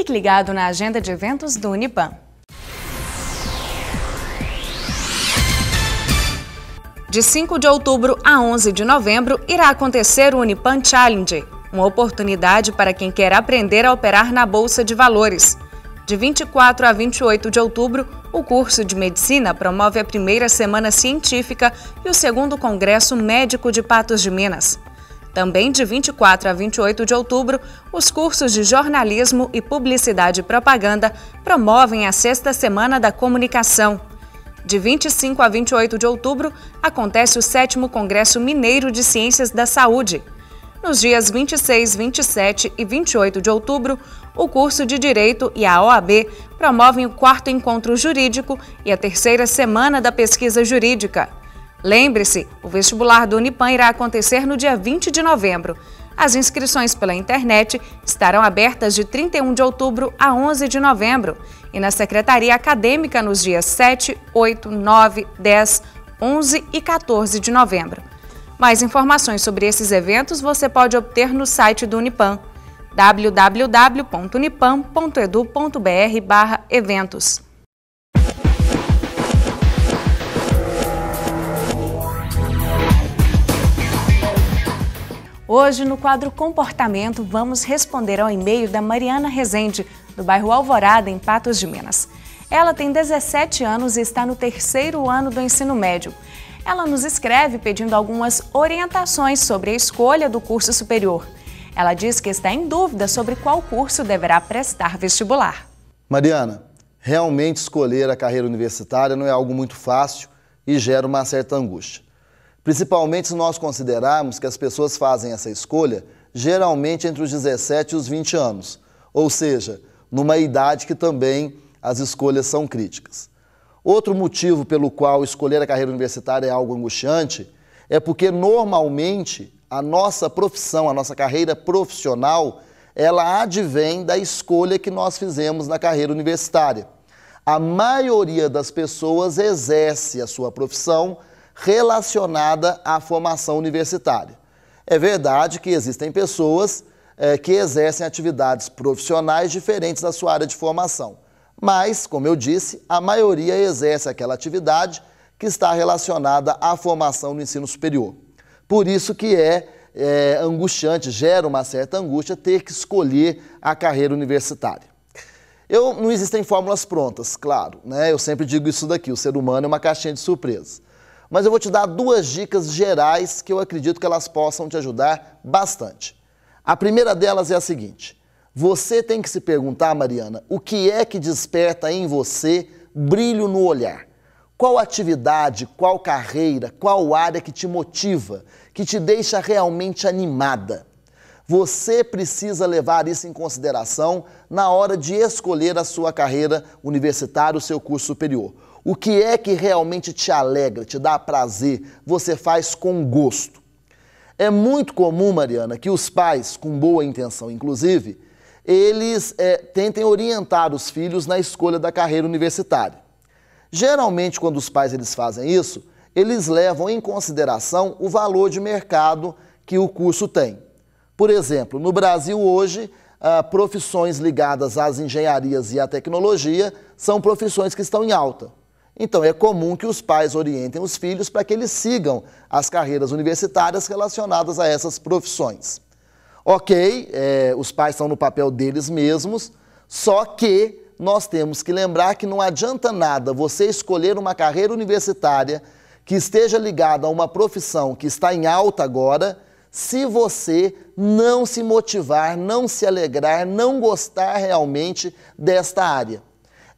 Fique ligado na agenda de eventos do Unipam. De 5 de outubro a 11 de novembro, irá acontecer o Unipam Challenge, uma oportunidade para quem quer aprender a operar na Bolsa de Valores. De 24 a 28 de outubro, o curso de Medicina promove a primeira Semana Científica e o segundo Congresso Médico de Patos de Minas. Também de 24 a 28 de outubro, os cursos de Jornalismo e Publicidade e Propaganda promovem a 6ª Semana da Comunicação. De 25 a 28 de outubro, acontece o 7º Congresso Mineiro de Ciências da Saúde. Nos dias 26, 27 e 28 de outubro, o curso de Direito e a OAB promovem o 4º Encontro Jurídico e a 3ª Semana da Pesquisa Jurídica. Lembre-se, o vestibular do Unipam irá acontecer no dia 20 de novembro. As inscrições pela internet estarão abertas de 31 de outubro a 11 de novembro e na Secretaria Acadêmica nos dias 7, 8, 9, 10, 11 e 14 de novembro. Mais informações sobre esses eventos você pode obter no site do Unipam, www.unipam.edu.br/eventos. Hoje, no quadro Comportamento, vamos responder ao e-mail da Mariana Rezende, do bairro Alvorada, em Patos de Minas. Ela tem 17 anos e está no 3º ano do ensino médio. Ela nos escreve pedindo algumas orientações sobre a escolha do curso superior. Ela diz que está em dúvida sobre qual curso deverá prestar vestibular. Mariana, realmente escolher a carreira universitária não é algo muito fácil e gera uma certa angústia. Principalmente se nós considerarmos que as pessoas fazem essa escolha geralmente entre os 17 e os 20 anos, ou seja, numa idade que também as escolhas são críticas. Outro motivo pelo qual escolher a carreira universitária é algo angustiante é porque normalmente a nossa profissão, a nossa carreira profissional, ela advém da escolha que nós fizemos na carreira universitária. A maioria das pessoas exerce a sua profissão relacionada à formação universitária. É verdade que existem pessoas que exercem atividades profissionais diferentes da sua área de formação, mas, como eu disse, a maioria exerce aquela atividade que está relacionada à formação no ensino superior. Por isso que é angustiante, gera uma certa angústia ter que escolher a carreira universitária. Não existem fórmulas prontas, claro, né? Eu sempre digo isso daqui, o ser humano é uma caixinha de surpresas. Mas eu vou te dar 2 dicas gerais que eu acredito que elas possam te ajudar bastante. A primeira delas é a seguinte: você tem que se perguntar, Mariana, o que é que desperta em você brilho no olhar? Qual atividade, qual carreira, qual área que te motiva, que te deixa realmente animada? Você precisa levar isso em consideração na hora de escolher a sua carreira universitária, o seu curso superior. O que é que realmente te alegra, te dá prazer, você faz com gosto? É muito comum, Mariana, que os pais, com boa intenção inclusive, eles tentem orientar os filhos na escolha da carreira universitária. Geralmente, quando os pais eles fazem isso, eles levam em consideração o valor de mercado que o curso tem. Por exemplo, no Brasil hoje, profissões ligadas às engenharias e à tecnologia são profissões que estão em alta. Então, é comum que os pais orientem os filhos para que eles sigam as carreiras universitárias relacionadas a essas profissões. Ok, os pais estão no papel deles mesmos, só que nós temos que lembrar que não adianta nada você escolher uma carreira universitária que esteja ligada a uma profissão que está em alta agora, se você não se motivar, não se alegrar, não gostar realmente desta área.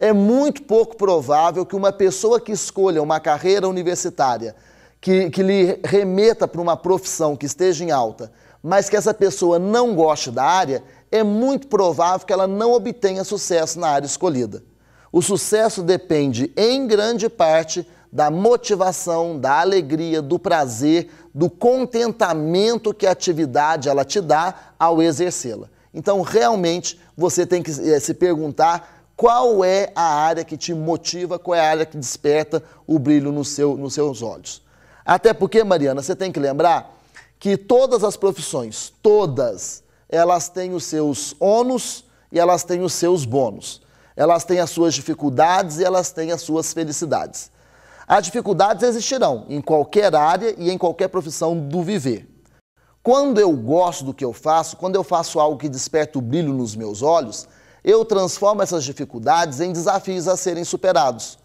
É muito pouco provável que uma pessoa que escolha uma carreira universitária que lhe remeta para uma profissão que esteja em alta, mas que essa pessoa não goste da área, é muito provável que ela não obtenha sucesso na área escolhida. O sucesso depende, em grande parte, da motivação, da alegria, do prazer, do contentamento que a atividade ela te dá ao exercê-la. Então, realmente, você tem que se perguntar qual é a área que te motiva, qual é a área que desperta o brilho nos seus olhos. Até porque, Mariana, você tem que lembrar que todas as profissões, todas, elas têm os seus ônus e elas têm os seus bônus. Elas têm as suas dificuldades e elas têm as suas felicidades. As dificuldades existirão em qualquer área e em qualquer profissão do viver. Quando eu gosto do que eu faço, quando eu faço algo que desperta o brilho nos meus olhos, eu transformo essas dificuldades em desafios a serem superados.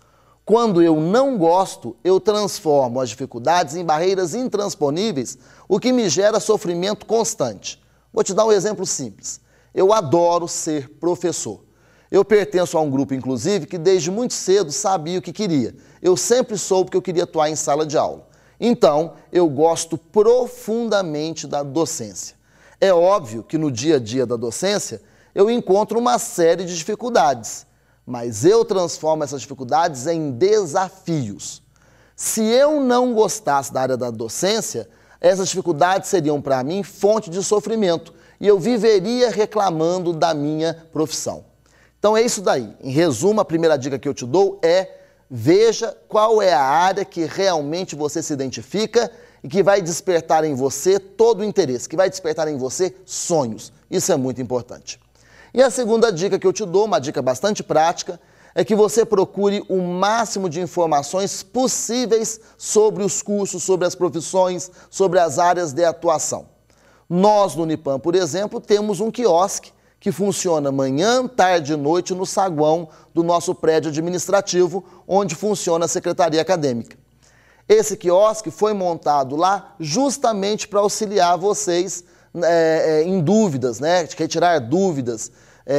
Quando eu não gosto, eu transformo as dificuldades em barreiras intransponíveis, o que me gera sofrimento constante. Vou te dar um exemplo simples. Eu adoro ser professor. Eu pertenço a um grupo, inclusive, que desde muito cedo sabia o que queria. Eu sempre soube que eu queria atuar em sala de aula. Então, eu gosto profundamente da docência. É óbvio que no dia a dia da docência, eu encontro uma série de dificuldades, mas eu transformo essas dificuldades em desafios. Se eu não gostasse da área da docência, essas dificuldades seriam para mim fonte de sofrimento e eu viveria reclamando da minha profissão. Então é isso daí. Em resumo, a primeira dica que eu te dou é: veja qual é a área que realmente você se identifica e que vai despertar em você todo o interesse, que vai despertar em você sonhos. Isso é muito importante. E a segunda dica que eu te dou, uma dica bastante prática, é que você procure o máximo de informações possíveis sobre os cursos, sobre as profissões, sobre as áreas de atuação. Nós, no Unipam, por exemplo, temos um quiosque que funciona manhã, tarde e noite no saguão do nosso prédio administrativo, onde funciona a Secretaria Acadêmica. Esse quiosque foi montado lá justamente para auxiliar vocês em dúvidas, né? Retirar dúvidas,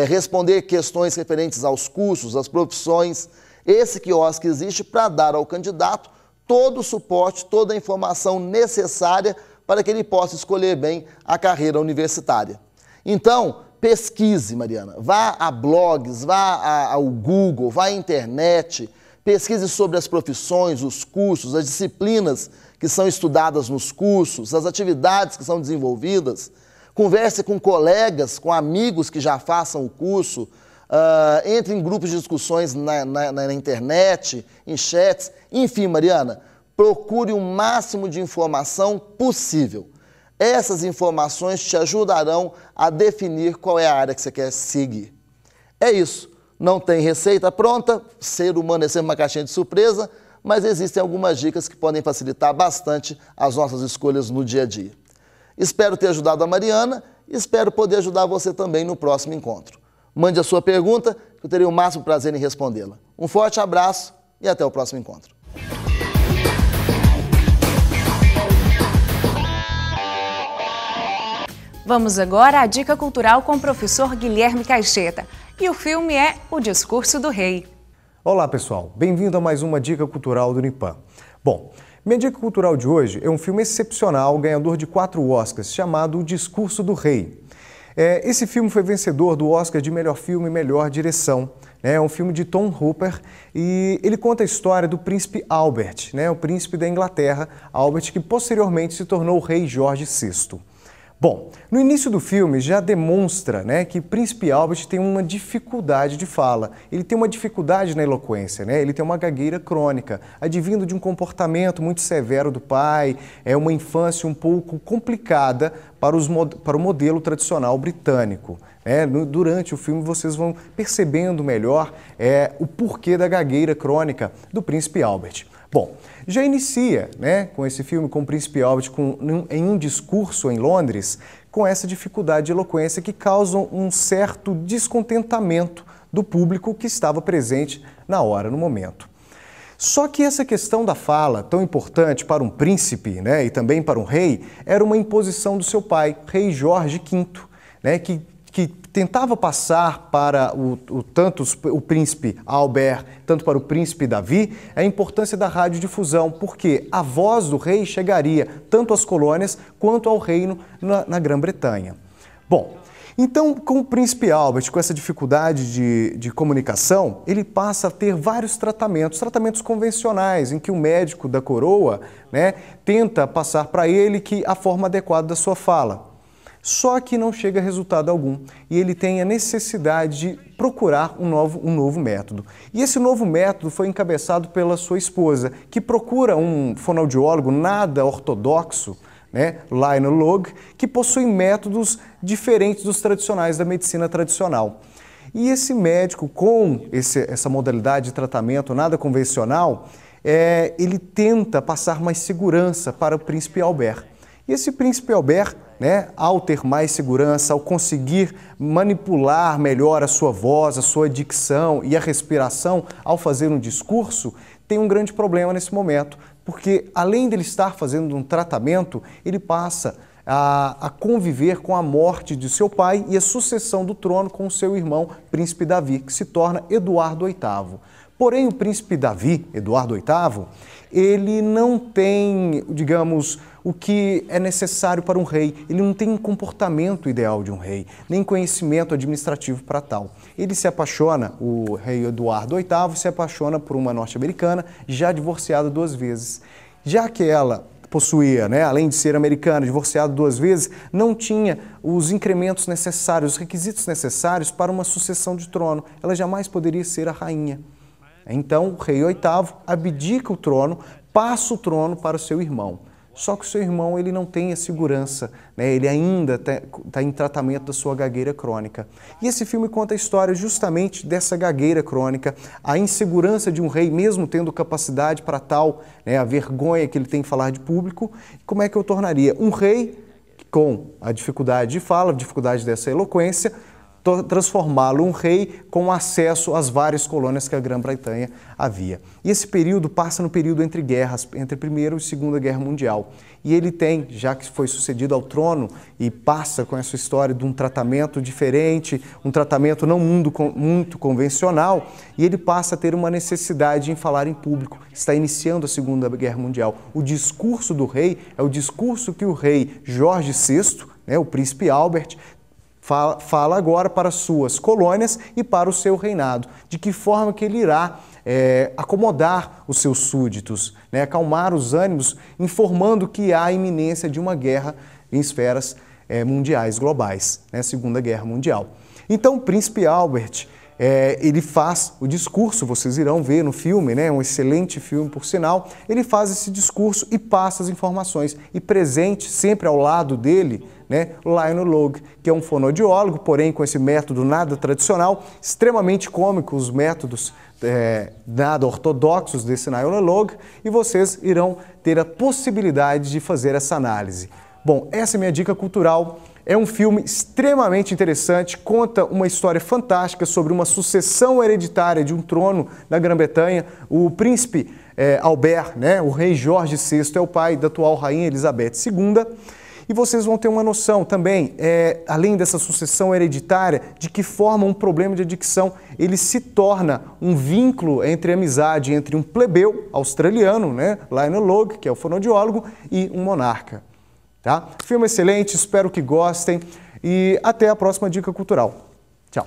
responder questões referentes aos cursos, às profissões. Esse quiosque existe para dar ao candidato todo o suporte, toda a informação necessária para que ele possa escolher bem a carreira universitária. Então, pesquise, Mariana, vá a blogs, vá ao Google, vá à internet, pesquise sobre as profissões, os cursos, as disciplinas que são estudadas nos cursos, as atividades que são desenvolvidas, converse com colegas, com amigos que já façam o curso, entre em grupos de discussões na internet, em chats, enfim, Mariana, procure o máximo de informação possível. Essas informações te ajudarão a definir qual é a área que você quer seguir. É isso. Não tem receita pronta, ser humano é sempre uma caixinha de surpresa, mas existem algumas dicas que podem facilitar bastante as nossas escolhas no dia a dia. Espero ter ajudado a Mariana e espero poder ajudar você também no próximo encontro. Mande a sua pergunta, que eu terei o máximo prazer em respondê-la. Um forte abraço e até o próximo encontro. Vamos agora à dica cultural com o professor Guilherme Caixeta. E o filme é O Discurso do Rei. Olá, pessoal. Bem-vindo a mais uma dica cultural do Unipam. Bom, minha dica cultural de hoje é um filme excepcional, ganhador de 4 Oscars, chamado O Discurso do Rei. Esse filme foi vencedor do Oscar de melhor filme e melhor direção. É um filme de Tom Hooper e ele conta a história do príncipe Albert, o príncipe da Inglaterra, Albert, que posteriormente se tornou o rei Jorge VI. Bom, no início do filme já demonstra que o príncipe Albert tem uma dificuldade de fala, ele tem uma dificuldade na eloquência, ele tem uma gagueira crônica, advindo de um comportamento muito severo do pai, uma infância um pouco complicada para o modelo tradicional britânico. Durante o filme vocês vão percebendo melhor o porquê da gagueira crônica do príncipe Albert. Bom, já inicia com esse filme, com o príncipe Albert em um discurso em Londres, com essa dificuldade de eloquência que causa um certo descontentamento do público que estava presente na hora, no momento. Só que essa questão da fala, tão importante para um príncipe e também para um rei, era uma imposição do seu pai, rei Jorge V, que tentava passar para tanto o príncipe Albert, tanto para o príncipe Davi, a importância da radiodifusão, porque a voz do rei chegaria tanto às colônias quanto ao reino na Grã-Bretanha. Bom, então, com o príncipe Albert, com essa dificuldade de comunicação, ele passa a ter vários tratamentos convencionais, em que o médico da coroa tenta passar para ele a forma adequada da sua fala. Só que não chega a resultado algum e ele tem a necessidade de procurar um novo método. E esse novo método foi encabeçado pela sua esposa, que procura um fonoaudiólogo nada ortodoxo, Lionel Logue, que possui métodos diferentes dos tradicionais da medicina tradicional. E esse médico, com essa modalidade de tratamento nada convencional, ele tenta passar mais segurança para o príncipe Albert. E esse príncipe Albert, ao ter mais segurança, ao conseguir manipular melhor a sua voz, a sua dicção e a respiração ao fazer um discurso, tem um grande problema nesse momento, porque além dele estar fazendo um tratamento, ele passa a conviver com a morte de seu pai e a sucessão do trono com seu irmão, príncipe Davi, que se torna Eduardo VIII. Porém, o príncipe Davi, Eduardo VIII, ele não tem, digamos, o que é necessário para um rei. Ele não tem um comportamento ideal de um rei, nem conhecimento administrativo para tal. Ele se apaixona, o rei Eduardo VIII se apaixona por uma norte-americana, já divorciada 2 vezes. Já que ela possuía, além de ser americana, divorciada 2 vezes, não tinha os incrementos necessários, os requisitos necessários para uma sucessão de trono. Ela jamais poderia ser a rainha. Então, o rei VIII abdica o trono, passa o trono para o seu irmão. Só que o seu irmão ele não tem a segurança, ele ainda está em tratamento da sua gagueira crônica. E esse filme conta a história justamente dessa gagueira crônica, a insegurança de um rei, mesmo tendo capacidade para tal, a vergonha que ele tem em falar de público. Como é que eu tornaria um rei com a dificuldade de fala, a dificuldade dessa eloquência, transformá-lo um rei com acesso às várias colônias que a Grã-Bretanha havia. E esse período passa no período entre guerras, entre a Primeira e Segunda Guerra Mundial. E ele tem, já que foi sucedido ao trono e passa com essa história de um tratamento diferente, um tratamento não muito convencional, e ele passa a ter uma necessidade em falar em público. Está iniciando a Segunda Guerra Mundial. O discurso do rei é o discurso que o rei Jorge VI, o príncipe Albert, fala agora para suas colônias e para o seu reinado, de que forma que ele irá acomodar os seus súditos, acalmar os ânimos, informando que há a iminência de uma guerra em esferas mundiais, globais, Segunda Guerra Mundial. Então, o príncipe Albert, ele faz o discurso, vocês irão ver no filme, um excelente filme por sinal, ele faz esse discurso e passa as informações. E presente, sempre ao lado dele, Lionel Logue, que é um fonoaudiólogo, porém com esse método nada tradicional, extremamente cômico, os métodos nada ortodoxos desse Lionel Logue, e vocês irão ter a possibilidade de fazer essa análise. Bom, essa é a minha dica cultural. É um filme extremamente interessante, conta uma história fantástica sobre uma sucessão hereditária de um trono na Grã-Bretanha. O príncipe Albert, o rei Jorge VI, é o pai da atual rainha Elizabeth II. E vocês vão ter uma noção também, além dessa sucessão hereditária, de que forma um problema de adicção ele se torna um vínculo entre amizade entre um plebeu australiano, Lionel Logue, que é o fonoaudiólogo, e um monarca. Tá? Filme excelente, espero que gostem e até a próxima dica cultural. Tchau!